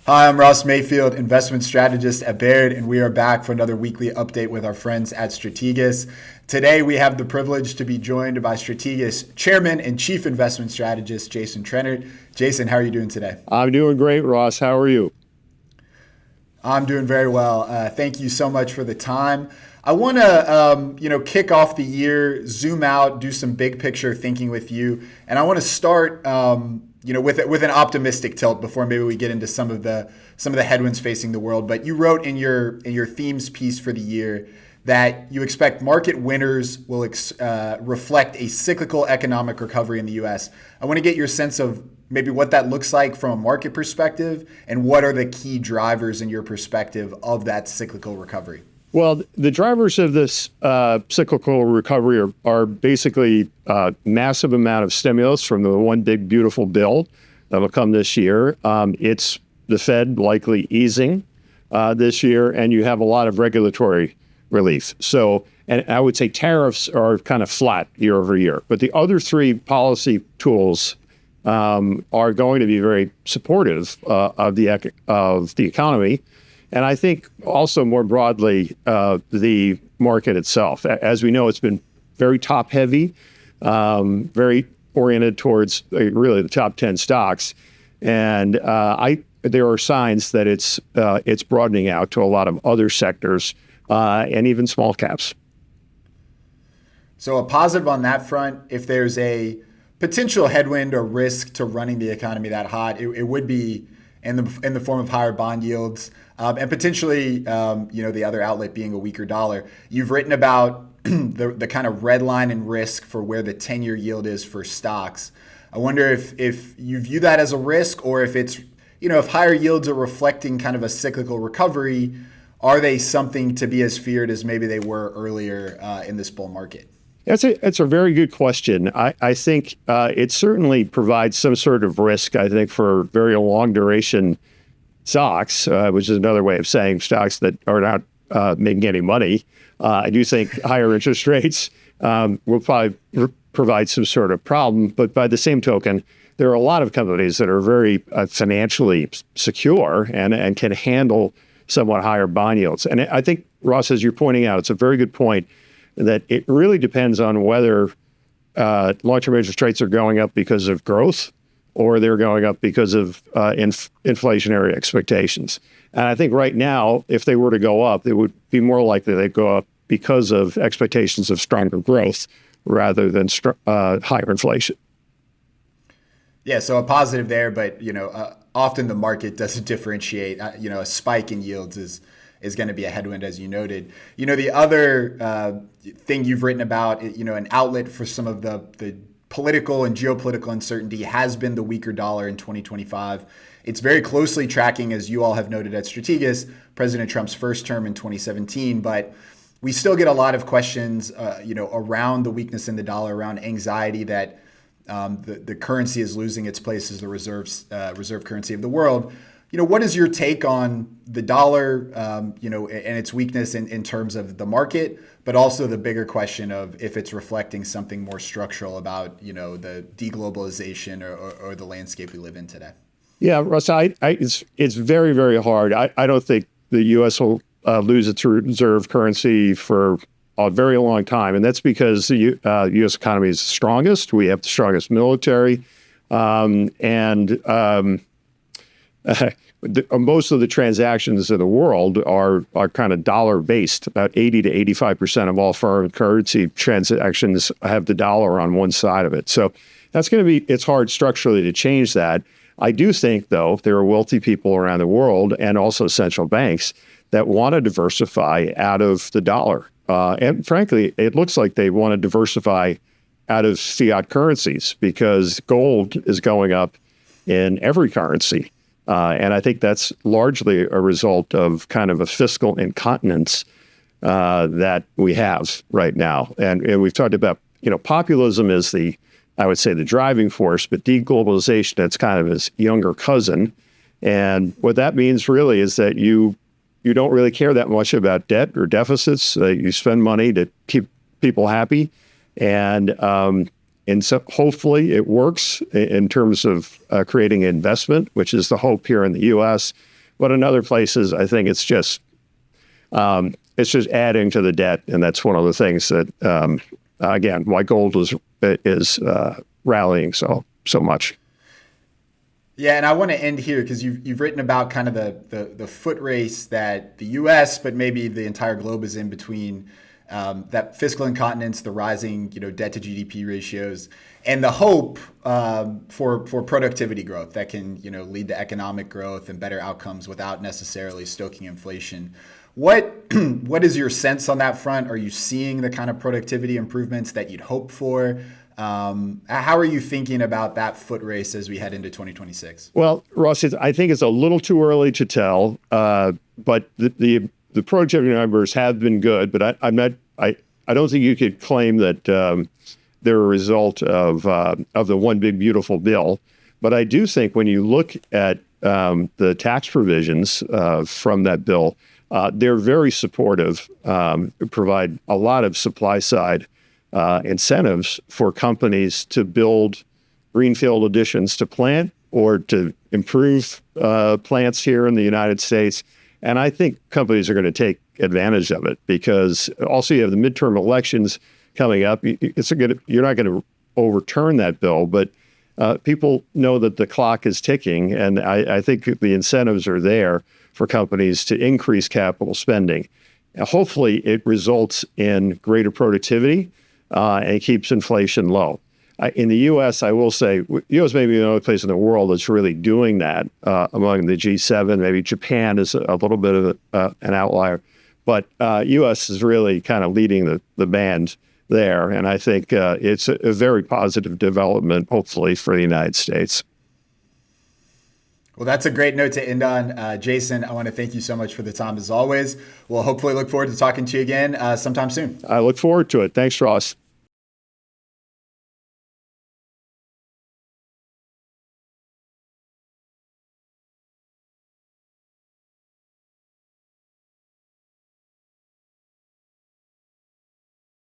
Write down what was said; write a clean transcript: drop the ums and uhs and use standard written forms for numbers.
Hi, I'm Ross Mayfield, investment strategist at Baird, and we are back for another weekly update with our friends at Strategas. Today, we have the privilege to be joined by Strategas Chairman and Chief Investment Strategist, Jason Trennert. Jason, how are you doing today? I'm doing great, Ross. How are you? I'm doing very well. Thank you so much for the time. I want to, kick off the year, zoom out, do some big picture thinking with you, and I want to start, with an optimistic tilt before maybe we get into some of the headwinds facing the world. But you wrote in your themes piece for the year that you expect market winners will reflect a cyclical economic recovery in the U.S. I want to get your sense of maybe what that looks like from a market perspective, and what are the key drivers in your perspective of that cyclical recovery? Well, the drivers of this cyclical recovery are basically massive amount of stimulus from the one big beautiful bill that'll come this year. It's the Fed likely easing this year, and you have a lot of regulatory relief. So, and I would say tariffs are kind of flat year over year. But the other three policy tools are going to be very supportive of the economy. And I think also more broadly, the market itself. As we know, it's been very top heavy, very oriented towards really the top 10 stocks. And there are signs that it's broadening out to a lot of other sectors and even small caps. So a positive on that front, if there's a potential headwind or risk to running the economy that hot, it would be in the form of higher bond yields, and potentially, the other outlet being a weaker dollar. You've written about the kind of red line and risk for where the 10-year yield is for stocks. I wonder if you view that as a risk, or if it's, if higher yields are reflecting kind of a cyclical recovery, are they something to be as feared as maybe they were earlier in this bull market? It's a very good question. I think it certainly provides some sort of risk, I think, for very long duration stocks, which is another way of saying stocks that are not making any money. I do think higher interest rates will probably provide some sort of problem. But by the same token, there are a lot of companies that are very financially secure and can handle somewhat higher bond yields. And I think, Ross, as you're pointing out, it's a very good point that it really depends on whether long-term interest rates are going up because of growth or they're going up because of inflationary expectations. And I think right now, if they were to go up, it would be more likely they'd go up because of expectations of stronger growth rather than higher inflation. Yeah, so a positive there, but often the market doesn't differentiate. A spike in yields is going to be a headwind, as you noted. The other thing you've written about, an outlet for some of the political and geopolitical uncertainty has been the weaker dollar in 2025. It's very closely tracking, as you all have noted at Strategas, President Trump's first term in 2017, but we still get a lot of questions, around the weakness in the dollar, around anxiety that the currency is losing its place as the reserve currency of the world. What is your take on the dollar, and its weakness in terms of the market, but also the bigger question of if it's reflecting something more structural about, the deglobalization or the landscape we live in today? Yeah, Russ, it's very, very hard. I don't think the U.S. will lose its reserve currency for a very long time. And that's because the U.S. economy is the strongest. We have the strongest military. Most of the transactions in the world are kind of dollar based. About 80 to 85% of all foreign currency transactions have the dollar on one side of it. So it's hard structurally to change that. I do think, though, there are wealthy people around the world and also central banks that want to diversify out of the dollar. And frankly, it looks like they want to diversify out of fiat currencies because gold is going up in every currency. And I think that's largely a result of kind of a fiscal incontinence that we have right now. And we've talked about, populism is I would say the driving force, but deglobalization, that's kind of his younger cousin. And what that means really is that you don't really care that much about debt or deficits. You spend money to keep people happy. And so hopefully it works in terms of creating investment, which is the hope here in the U.S. But in other places, I think it's just adding to the debt, and that's one of the things that, again, why gold is rallying so much. Yeah, and I want to end here because you've written about kind of the foot race that the U.S. but maybe the entire globe is in between that fiscal incontinence, the rising debt to GDP ratios, and the hope for productivity growth that can lead to economic growth and better outcomes without necessarily stoking inflation. What is your sense on that front? Are you seeing the kind of productivity improvements that you'd hope for? How are you thinking about that foot race as we head into 2026? Well, Ross, I think it's a little too early to tell, but the productivity numbers have been good. But I don't think you could claim that they're a result of the one big beautiful bill. But I do think when you look at the tax provisions from that bill, they're very supportive, provide a lot of supply side incentives for companies to build greenfield additions to plant or to improve plants here in the United States. And I think companies are going to take advantage of it because also you have the midterm elections coming up. You're not going to overturn that bill, but people know that the clock is ticking. And I think the incentives are there for companies to increase capital spending. Hopefully it results in greater productivity and keeps inflation low. In the U.S., I will say, U.S. may be the only place in the world that's really doing that among the G7. Maybe Japan is a little bit of an outlier. But U.S. is really kind of leading the band there. And I think it's a very positive development, hopefully, for the United States. Well, that's a great note to end on. Jason, I want to thank you so much for the time as always. We'll hopefully look forward to talking to you again sometime soon. I look forward to it. Thanks, Ross.